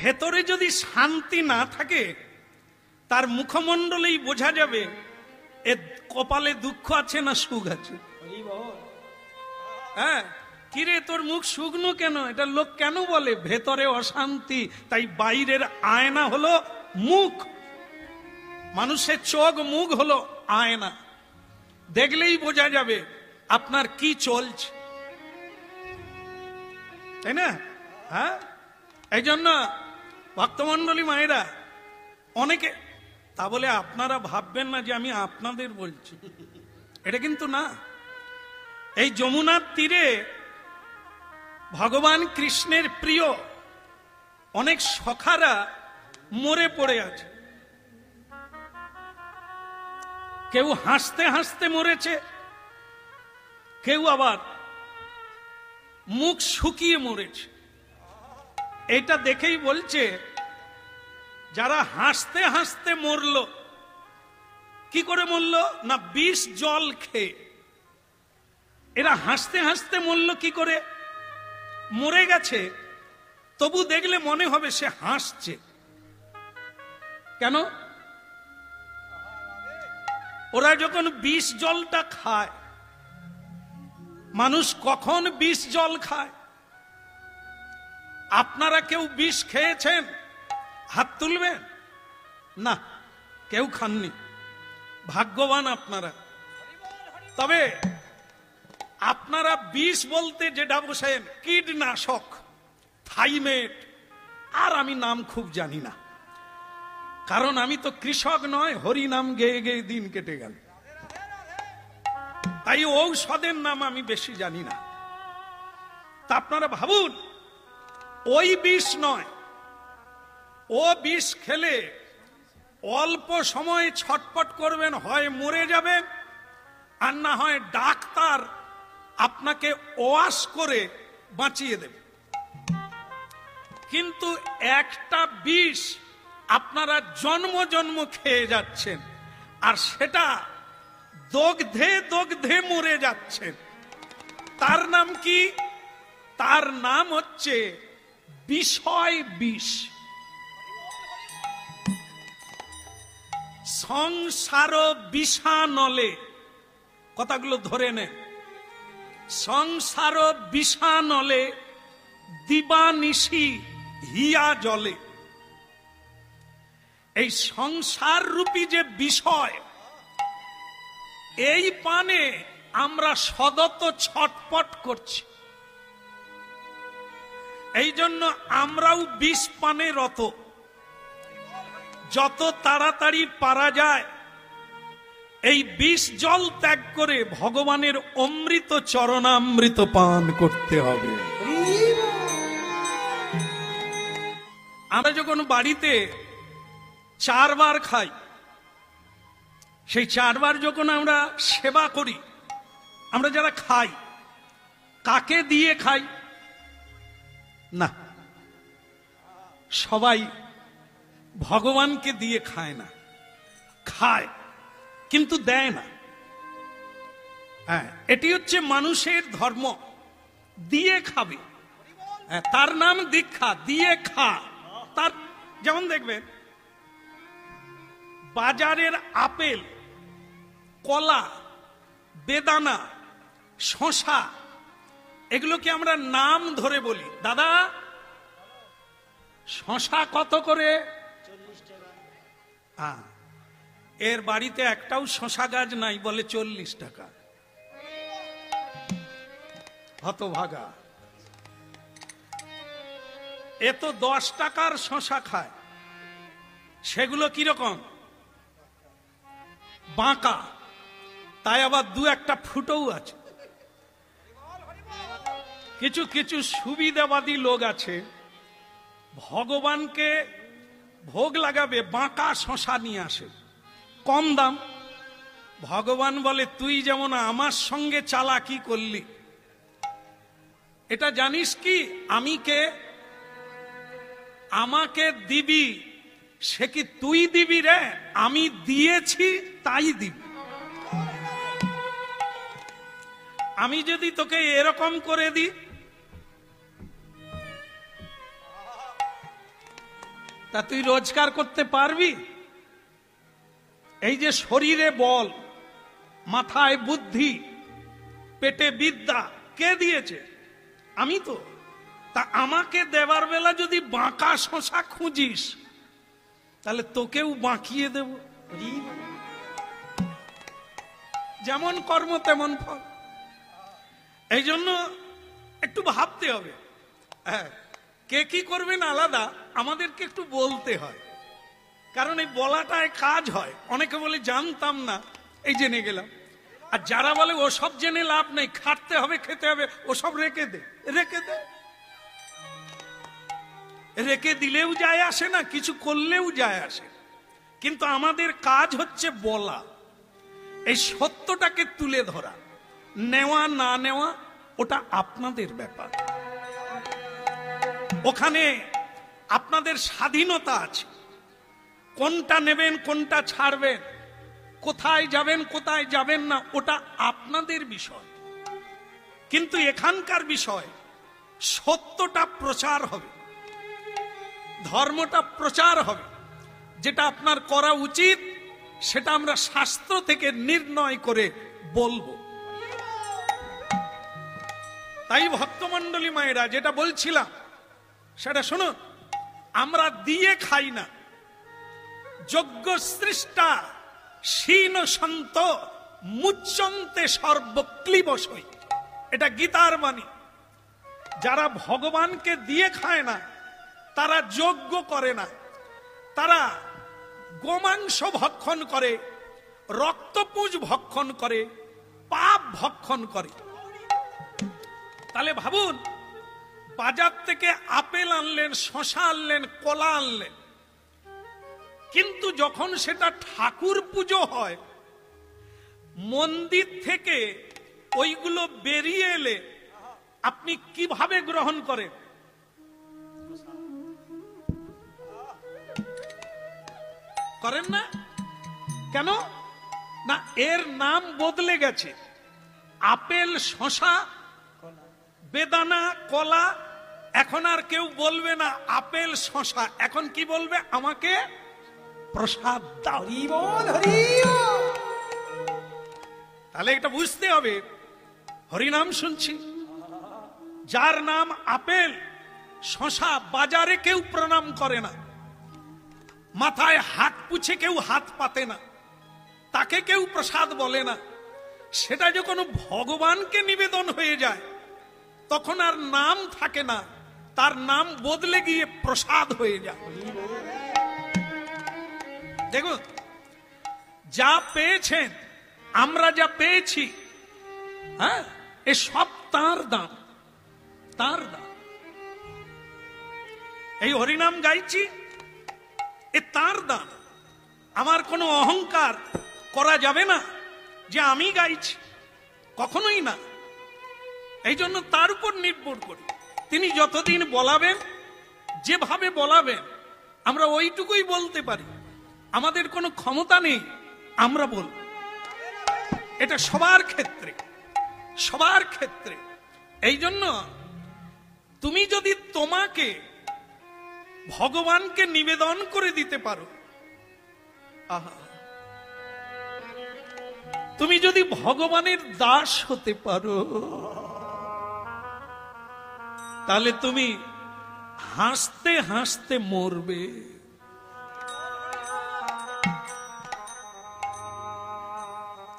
ভেতরে যদি শান্তি না থাকে তার মুখমণ্ডলেই বোঝা যাবে এ কপালে দুঃখ আছে না সুখ আছে। হ্যাঁ, কিরে তোর মুখ শুকনো কেন, এটা লোক কেন বলে? ভেতরে অশান্তি। তাই বাইরের আয়না হলো মুখ, মানুষের চোখ মুখ হলো আয়না, দেখলেই বোঝা যাবে আপনার কি চলছে, তাই না? হ্যাঁ, এই জন্য ভক্তমণ্ডলী মায়েরা অনেকে, তা বলে আপনারা ভাববেন না যে আমি আপনাদের বলছি, এটা কিন্তু না। এই যমুনার তীরে ভগবান কৃষ্ণের প্রিয় অনেক সখারা মরে পড়ে আছে। কেউ হাসতে হাসতে মরেছে, কেউ আবার মুখ শুকিয়ে মরেছে। এটা দেখেই বলছে যারা হাসতে হাসতে মরল, কি করে মরল না বিষ জল খেয়ে। এরা হাসতে হাসতে মরল কি করে? মরে গেছে তবু দেখলে মনে হবে সে হাসছে। কেন? ওরা যখন বিষ জলটা খায়, মানুষ কখন বিষ জল খায়? আপনারা কেউ বিষ খেয়েছেন? হাত তুলবেন। না, কেউ খাননি, ভাগ্যবান আপনারা। তবে আপনারা বিষ বলতে যেটা বসেন কীটনাশক, থাইমেট, আর আমি নাম খুব জানি না, কারণ আমি তো কৃষক নয়, হরি নাম গেয়ে গেয়ে দিন কেটে গেল, তাই ঔষধের নাম আমি বেশি জানি না। তা আপনারা ভাবুন, ওই বিষ নয়, ও বিষ খেলে অল্প সময় ছটপট করবেন, হয় মরে যাবেন আর না হয় ডাক্তার আপনাকে ওয়াশ করে বাঁচিয়ে দেবে। কিন্তু একটা বিষ আপনারা জন্ম জন্ম খেয়ে যাচ্ছেন, আর সেটা দগ্ধে দগ্ধে মরে যাচ্ছেন। তার নাম কি? তার নাম হচ্ছে বিষয় বিষ। সংসার বিষানলে, কথাগুলো ধরে নেন, সংসার বিষানলে দিবানিশি হিয়া জলে। এই সংসার রূপী যে বিষয়, এই পানে আমরা সদত ছটপট করছি। এই জন্য আমরাও বিষ পানে রত। যত তাড়াতাড়ি পারা যায় এই বিষ জল ত্যাগ করে ভগবানের অমৃত চরণামৃত পান করতে হবে। আমরা যখন বাড়িতে 4 বার খাই, সেই 4 বার যখন আমরা সেবা করি, আমরা যারা খাই কাকে দিয়ে খাই? না, সবাই ভগবানকে দিয়ে খায় না, খায় কিন্তু দেয় না। হ্যাঁ, এটি হচ্ছে মানুষের ধর্ম, দিয়ে খাবে। তার নাম দীক্ষা, দিয়ে খা। তার যেমন দেখবেন বাজারের আপেল, কলা, বেদানা, শশা, এগুলোকে আমরা নাম ধরে বলি, দাদা শশা কত করে? 40 টাকা। এর বাড়িতে একটাও শশা গাছ নাই, বলে 40 টাকা। হতভাগা, এ তো 10 টাকার শশা খায়। সেগুলো কিরকম? বাঁকা, তাই আবার 2-1টা ফুটোও আছে। কিছু কিছু সুবিধাবাদী লোক আছে, ভগবানকে ভোগ লাগাবে, বাঁকা শশা নিয়ে আসে, কম দাম। ভগবান বলে তুই যেমন আমার সঙ্গে চালাকি করলি, এটা জানিস কি আমি কে? আমাকে দিবি, সে কি তুই দিবি রে? আমি দিয়েছি তাই দিবি। আমি যদি তোকে এরকম করে দিই, তা তুই রোজগার করতে পারবি? এই যে শরীরে বল, মাথায় বুদ্ধি, পেটে বিদ্যা কে দিয়েছে? আমি তো। তা আমাকে দেবার বেলা যদি বাঁকা শশা খুঁজিস, তাহলে তোকেও বাঁকিয়ে দেব। যেমন কর্ম তেমন ফল। এই জন্য একটু ভাবতে হবে। হ্যাঁ, কে কি করবেন আলাদা, আমাদেরকে একটু বলতে হয়, কারণ এই বলাটায় কাজ হয়। অনেকে বলে জানতাম না, এই জেনে গেলাম। আর যারা বলে ওসব জেনে লাভ নেই, খাটতে হবে, খেতে হবে, ওসব রেখে দে, রেখে দে। রেখে দিলেও যায় আসে না, কিছু করলেও যায় আসে। কিন্তু আমাদের কাজ হচ্ছে বলা, এই সত্যটাকে তুলে ধরা। নেওয়া না নেওয়া ওটা আপনাদের ব্যাপার, ওখানে আপনাদের স্বাধীনতা আছে। কোনটা নেবেন, কোনটা ছাড়বেন, কোথায় যাবেন, কোথায় যাবেন না, ওটা আপনাদের বিষয়। কিন্তু এখানকার বিষয় সত্যটা প্রচার হবে, ধর্মটা প্রচার হবে। যেটা আপনার করা উচিত সেটা আমরা শাস্ত্র থেকে নির্ণয় করে বলবো। তাই ভক্তমণ্ডলী মায়েরা, যেটা বলছিলাম সেটা শুনুন। আমরা দিয়ে খাই না। যজ্ঞ সৃষ্টা শীন সন্ত মুচ্চন্তে সর্বক্লীবসই, এটা গীতার বাণী। যারা ভগবানকে দিয়ে খায় না তারা যজ্ঞ করে না, তারা গোমাংস ভক্ষণ করে, রক্তপুঞ্জ ভক্ষণ করে, পাপ ভক্ষণ করে। তাহলে ভাবুন, বাজার থেকে আপেল আনলেন, শশা আনলেন, কলা আনলেন, কিন্তু যখন সেটা ঠাকুর পুজো হয়, মন্দির থেকে ওইগুলো বেরিয়ে এলে আপনি কিভাবে গ্রহণ করেন? করেন না কেন? না, এর নাম বদলে গেছে। আপেল, শশা, বেদানা, কলা। এখন আর কেউ বলবে না আপেল শশা, এখন কি বলবে? আমাকে প্রসাদ দাও। তাহলে এটা বুঝতে হবে, হরিনাম শুনছি, যার নাম আপেল শশা, বাজারে কেউ প্রণাম করে না, মাথায় হাত পুছে কেউ হাত পাতে না, তাকে কেউ প্রসাদ বলে না। সেটা যখন ভগবানকে নিবেদন হয়ে যায় তখন আর নাম থাকে না, তার নাম বদলে গিয়ে প্রসাদ হয়ে যায়। দেখুন, যা পেয়েছেন, আমরা যা পেয়েছি, হ্যাঁ, এ সব তার দান, তার দান। এই হরিনাম গাইছি, এ তার দান। আমার কোনো অহংকার করা যাবে না যে আমি গাইছি, কখনোই না। এই জন্য তার উপর নির্ভর করি। তিনি যতদিন বলাবেন, যেভাবে বলাবেন, আমরা ওইটুকুই বলতে পারি। আমাদের কোনো ক্ষমতা নেই আমরা বলব। এটা সবার ক্ষেত্রে, সবার ক্ষেত্রে। এই জন্য তুমি যদি তোমাকে ভগবানকে নিবেদন করে দিতে পারো, আহা, তুমি যদি ভগবানের দাস হতে পারো, তাহলে তুমি হাসতে হাসতে মরবে।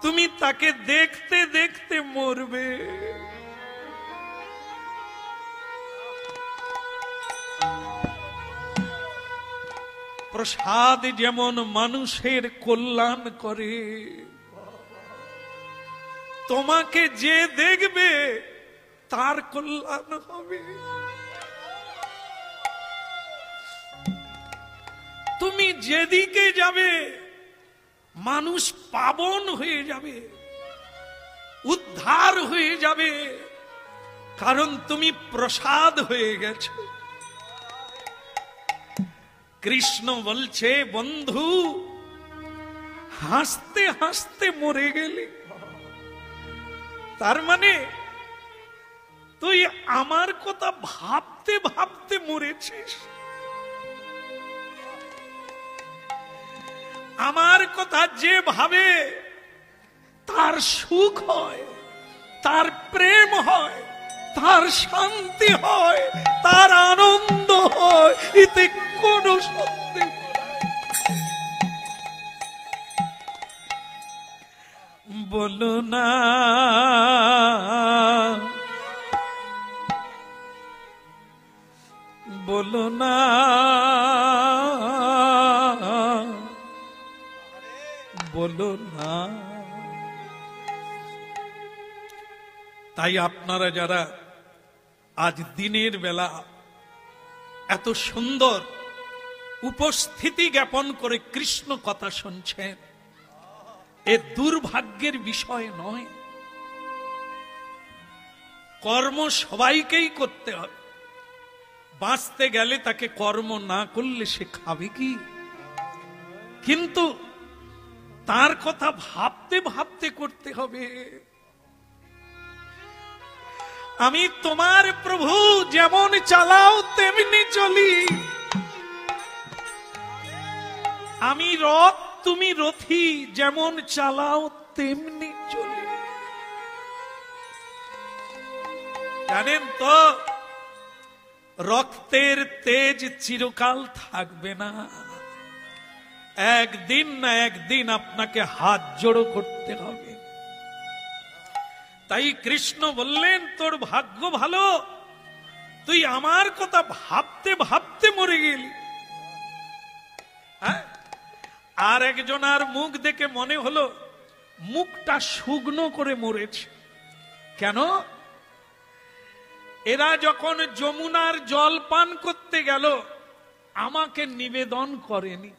তুমি তাকে দেখতে দেখতে মরবে। প্রসাদ যেমন মানুষের কল্যাণ করে, তোমাকে যে দেখবে তার কল্যাণ হবে। তুমি যেদিকে যাবে মানুষ পাবন হয়ে যাবে, উদ্ধার হয়ে যাবে, কারণ তুমি প্রসাদ হয়ে গেছো। কৃষ্ণ বলছে, বন্ধু, হাসতে হাসতে মরে গেলে, তার মানে তুই আমার কথা ভাবতে ভাবতে মরেছিস। আমার কথা যে ভাবে তার সুখ হয়, তার প্রেম হয়, তার শান্তি হয়, তার আনন্দ হয়, এতে কোনো সন্দেহ নাই। বলো না, বলো না, বলো না। তাই আপনারা যারা আজ দিনের বেলা এত সুন্দর উপস্থিতি জ্ঞাপন করে কৃষ্ণ কথা শুনছেন, এ দুর্ভাগ্যের বিষয় নয়। কর্ম সবাইকেই করতে হবে, বাঁচতে গেলে তাকে কর্ম না করলে সে খাবে কি? কিন্তু তার কথা ভাবতে ভাবতে করতে হবে। আমি তোমার প্রভু, যেমন চালাও তেমনি চলি। আমি রথ, তুমি রথী, যেমন চালাও তেমনি চলি। জানেন তো, রক্তের তেজ চিরকাল থাকবে না। একদিন না একদিন আপনাকে হাত জোড়ো করতে হবে। তাই কৃষ্ণ বললেন, তোর ভাগ্য ভালো, তুই আমার কথা ভাবতে ভাবতে মরে গেলি। আর একজনার মুখ দেখে মনে হলো মুখটা শুকনো করে মরেছে। কেন? এরা যখন যমুনার জল পান করতে গেল, আমাকে নিবেদন করেনি।